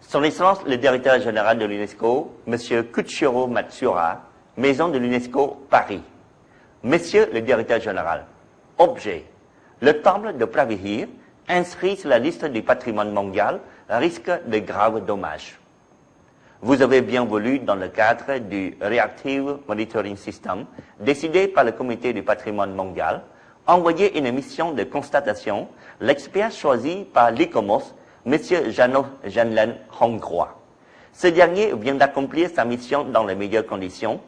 Son Excellence le Directeur Général de l'UNESCO, M. Kuchiro Matsura, Maison de l'UNESCO, Paris. Monsieur le Directeur Général, objet. Le temple de Pravihir, inscrit sur la liste du patrimoine mondial, risque de graves dommages. Vous avez bien voulu, dans le cadre du Reactive Monitoring System, décidé par le Comité du patrimoine mondial, envoyer une mission de constatation, l'expert choisi par l'ICOMOS, M. Janlen Hongrois. Ce dernier vient d'accomplir sa mission dans les meilleures conditions,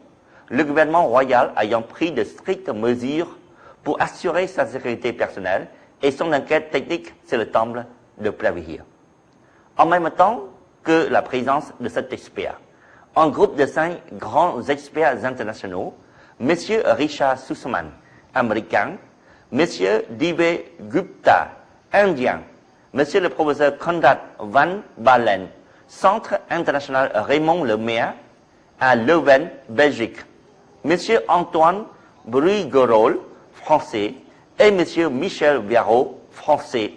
le gouvernement royal ayant pris de strictes mesures pour assurer sa sécurité personnelle et son enquête technique sur le temple de Pravihir. En même temps que la présence de cet expert, un groupe de 5 grands experts internationaux, M. Richard Sussman, américain, M. D.V. Gupta, indien, M. le professeur Conrad Van Balen, Centre international Raymond Lemaire, à Leuven, Belgique, M. Antoine Bruggerol, français, et M. Michel Viarot, français,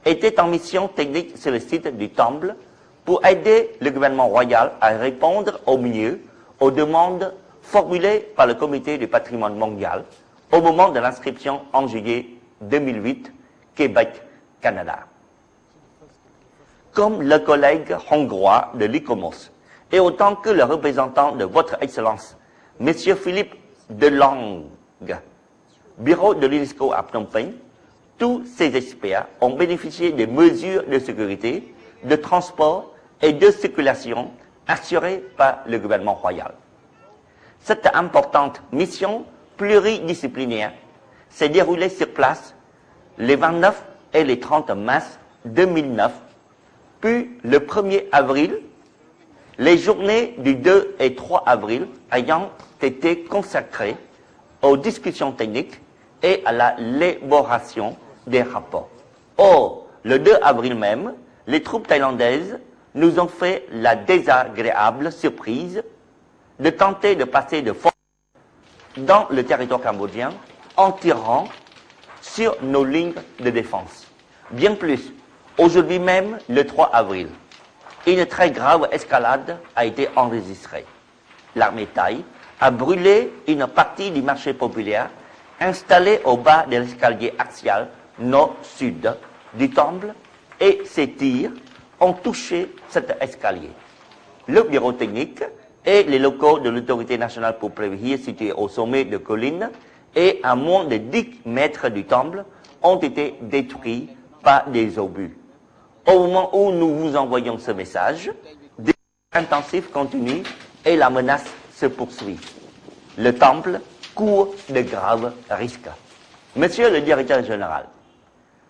étaient en mission technique sur le site du temple pour aider le gouvernement royal à répondre au mieux aux demandes formulées par le Comité du patrimoine mondial au moment de l'inscription en juillet 2008, Québec, Canada. Comme le collègue hongrois de l'ICOMOS, et autant que le représentant de votre Excellence, M. Philippe Delangue, bureau de l'UNESCO à Phnom Penh, tous ces experts ont bénéficié des mesures de sécurité, de transport et de circulation assurées par le gouvernement royal. Cette importante mission pluridisciplinaire s'est déroulée sur place les 29 et les 30 mars 2009, puis le 1er avril, les journées du 2 et 3 avril ayant été consacrées aux discussions techniques et à l'élaboration des rapports. Or, le 2 avril même, les troupes thaïlandaises nous ont fait la désagréable surprise de tenter de passer de force dans le territoire cambodgien en tirant sur nos lignes de défense. Bien plus, aujourd'hui même, le 3 avril, une très grave escalade a été enregistrée. L'armée thaï a brûlé une partie du marché populaire installé au bas de l'escalier axial nord-sud du temple et ces tirs ont touché cet escalier. Le bureau technique et les locaux de l'autorité nationale pour Pravihir situés au sommet de colline et à moins de 10 mètres du temple ont été détruits par des obus. Au moment où nous vous envoyons ce message, des intensifs continuent et la menace se poursuit. Le temple court de graves risques. Monsieur le Directeur Général,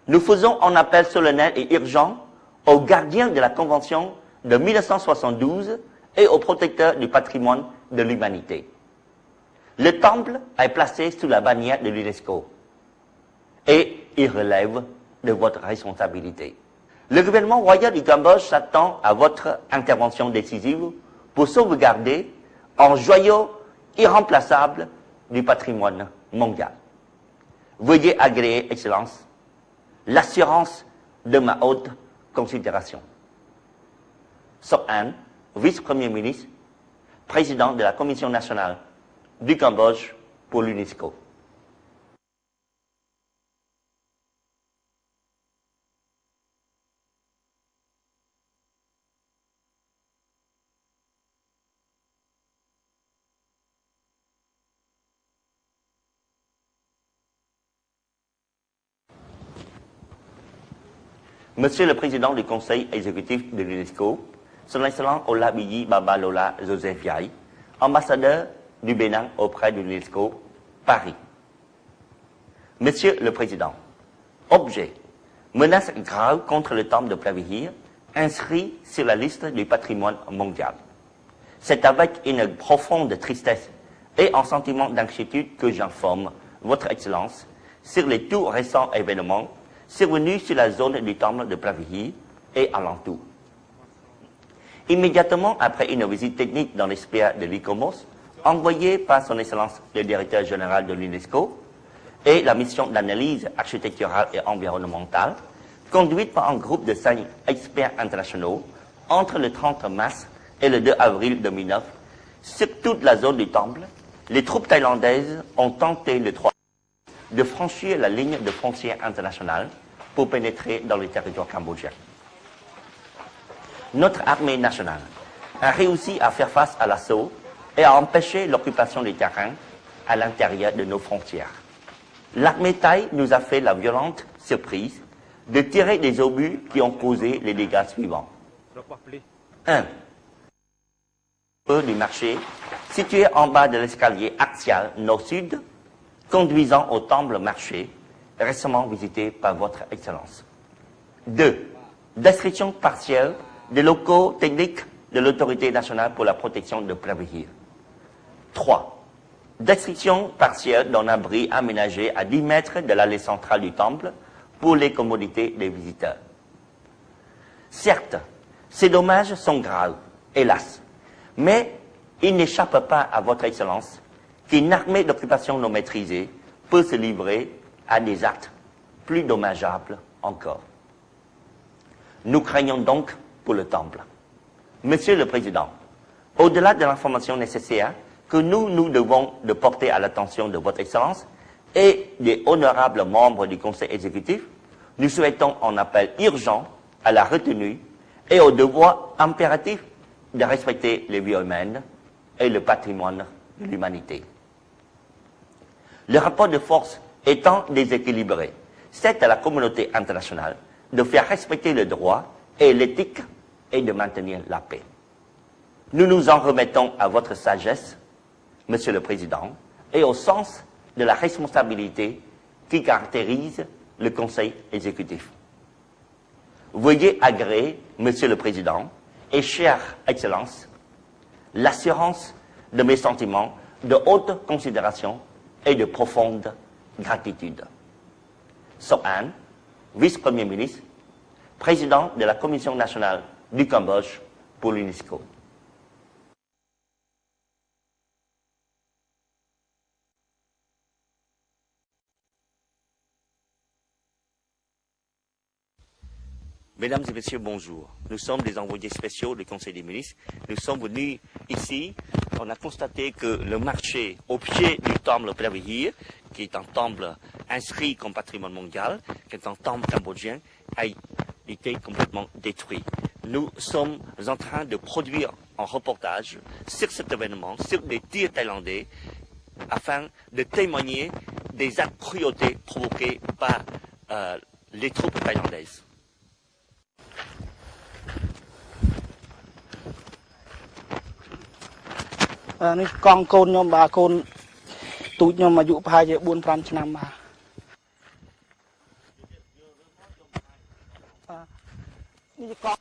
nous faisons un appel solennel et urgent aux gardiens de la Convention de 1972 et aux protecteurs du patrimoine de l'humanité. Le temple est placé sous la bannière de l'UNESCO et il relève de votre responsabilité. Le gouvernement royal du Cambodge s'attend à votre intervention décisive pour sauvegarder un joyau irremplaçable du patrimoine mondial. Veuillez agréer, Excellence, l'assurance de ma haute considération. Sok An, vice-premier ministre, président de la Commission nationale du Cambodge pour l'UNESCO. Monsieur le Président du Conseil exécutif de l'UNESCO, Son Excellence Olabiji Babalola Joseph Yai, ambassadeur du Bénin auprès de l'UNESCO, Paris. Monsieur le Président, objet, menace grave contre le temple de Pravihir, inscrit sur la liste du patrimoine mondial. C'est avec une profonde tristesse et un sentiment d'inquiétude que j'informe Votre Excellence sur les tout récents événements survenus sur la zone du temple de Pravihir et alentour. Immédiatement après une visite technique dans l'expert de l'ICOMOS, envoyée par son Excellence le Directeur Général de l'UNESCO, et la mission d'analyse architecturale et environnementale, conduite par un groupe de 5 experts internationaux, entre le 30 mars et le 2 avril 2009, sur toute la zone du temple, les troupes thaïlandaises ont tenté le 3 de franchir la ligne de frontière internationale pour pénétrer dans le territoire cambodgien. Notre armée nationale a réussi à faire face à l'assaut et à empêcher l'occupation des terrains à l'intérieur de nos frontières. L'armée thaï nous a fait la violente surprise de tirer des obus qui ont causé les dégâts suivants. 1. Du marché, situé en bas de l'escalier axial nord-sud, conduisant au temple marché, récemment visité par votre Excellence. 2. Destruction partielle des locaux techniques de l'Autorité nationale pour la protection de Pravihir. 3. Destruction partielle d'un abri aménagé à 10 mètres de l'allée centrale du temple pour les commodités des visiteurs. Certes, ces dommages sont graves, hélas, mais il n'échappe pas à votre Excellence qu'une armée d'occupation non maîtrisée peut se livrer à des actes plus dommageables encore. Nous craignons donc pour le temple. Monsieur le Président, au-delà de l'information nécessaire que nous devons de porter à l'attention de votre Excellence et des honorables membres du Conseil exécutif, nous souhaitons un appel urgent à la retenue et au devoir impératif de respecter les vies humaines et le patrimoine de l'humanité. Le rapport de force étant déséquilibré, c'est à la communauté internationale de faire respecter le droit et l'éthique et de maintenir la paix. Nous nous en remettons à votre sagesse, Monsieur le Président, et au sens de la responsabilité qui caractérise le Conseil exécutif. Veuillez agréer, Monsieur le Président, et chère Excellence, l'assurance de mes sentiments de haute considération et de profonde gratitude. Sok An, vice-premier ministre, président de la Commission nationale du Cambodge pour l'UNESCO. Mesdames et messieurs, bonjour. Nous sommes des envoyés spéciaux du Conseil des ministres. Nous sommes venus ici. On a constaté que le marché au pied du temple Pravihir, qui est un temple inscrit comme patrimoine mondial, qui est un temple cambodgien, a été complètement détruit. Nous sommes en train de produire un reportage sur cet événement, sur les tirs thaïlandais, afin de témoigner des actes de cruauté provoqués par les troupes thaïlandaises.នេះកង់កូនខ្ញុំបាទកូនទូចខ្ញុំអាយុប្រហែលជា 4-5 ឆ្នាំបាទនេះជាកង់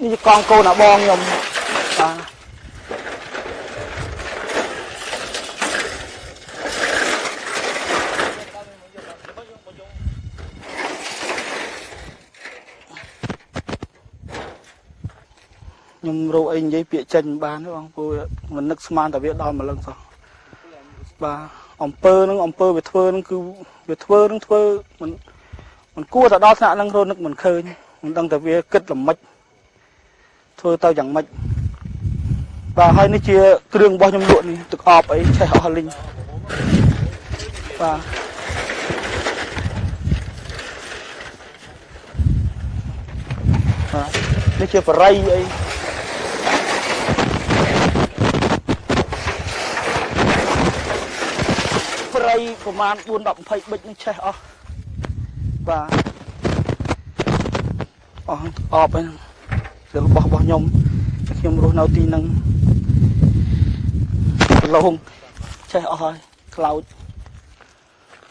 នេះជាកង់កូនអាបងខ្ញុំបាទខ្ញុំរកអីនិយាយពាក្យចេញមិនបានទេបងព្រោះមិននឹកស្មានតែវាដល់ម្លឹងសោះបាទអំពើនឹងអំពើវាធ្វើនឹងគឺវាធ្វើនឹងធ្វើមិនគួរតែដល់ថ្នាក់នឹងរនឹកមិនឃើញមិនដឹងតែវាគិតល្មិចធ្វើទៅយ៉ាងម៉េចបាទហើយនេះជាគ្រឿងរបស់ខ្ញុំលក់នេះទឹកអបអីឆេះអស់លីងបាទនេះជាបរិយអីប្រៃប្រមាណ 4-10 20ប៊ិចនឹងឆេះអស់បាទអស់អបហ្នឹងគឺរបស់ខ្ញុំខ្ញុំរស់នៅទីហ្នឹងឡងឆេះអស់ហើយខ្លោច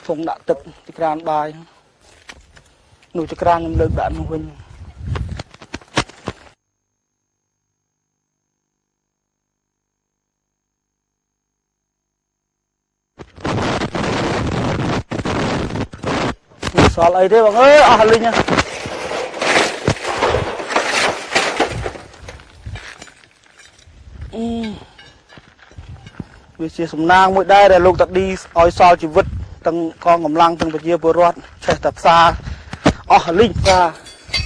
ធុងដាក់ទឹកទីក្រានបាយនោះចក្រានខ្ញុំលើកដាក់នោះវិញសល់អីទេបងអើយអស់លីងវាជាសំណាងមួយដែរដែលលោកតាឌីឲ្យសល់ជីវិតទាំងកងកម្លាំងទាំងប្រជាពលរដ្ឋចេះតែផ្សារ លីងបាទ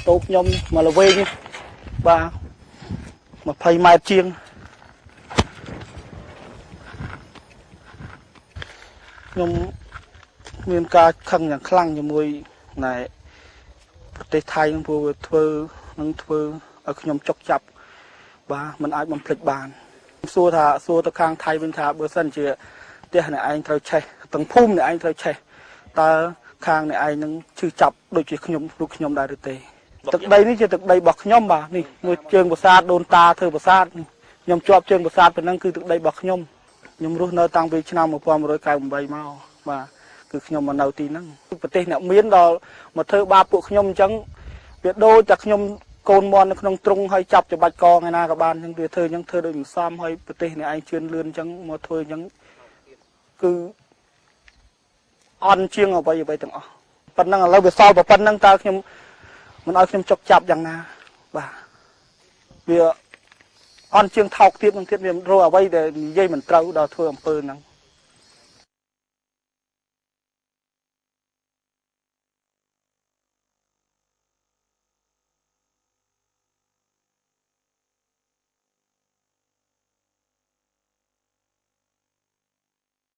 តូបខ្ញុំមកល្វែងបាទ20 ម៉ែត្រជាងខ្ញុំមានការខឹងយ៉ាងខ្លាំងជាមួយណែប្រទេសថៃនឹងព្រោះធ្វើឲ្យខ្ញុំចុកចាប់បាទมันអាចបំភ្លេចបានសួរទៅខាងថៃវិញថាបើសិនជាផ្ទះអ្នកឯងត្រូវឆេះទាំងភូមិអ្នកឯងត្រូវឆេះតើខាងអ្នកឯងនឹងឈឺចាប់ដូចជាខ្ញុំរូបខ្ញុំដែរឬទេទឹកដីនេះជាទឹកដីរបស់ខ្ញុំបាទនេះមួយជើងប្រាសាទដូនតាធ្វើប្រាសាទខ្ញុំជាប់ជើងប្រាសាទប៉ុណ្ណឹងគឺទឹកដីរបស់ខ្ញុំរស់នៅតាំងពីឆ្នាំ1998មកបាទគឺខ្ញុំមកនៅទីហ្នឹងប្រទេសអ្នកមានដល់មកធ្វើបាបពួកខ្ញុំអញ្ចឹងវាដូចតែខ្ញុំកូនមន់នៅក្នុងទ្រុងហើយចាប់ច្បាច់កថ្ងៃណាក៏បានអញ្ចឹងវាធ្វើអញ្ចឹងធ្វើដូចមិនសមហើយប្រទេសអ្នកឯងជឿនលឿនអញ្ចឹងមកធ្វើអញ្ចឹងគឺអន់ជាងអ្វីទាំងអស់ប៉ុណ្ណឹងឥឡូវវាសល់ប៉ុណ្ណឹងតើខ្ញុំមិនឲ្យខ្ញុំចុកចាប់យ៉ាងណាបាទវាអន់ជាងថោកទៀតនឹងទៀតវារកអ្វីដែលនិយាយមិនត្រូវដល់ធ្វើអំពើហ្នឹង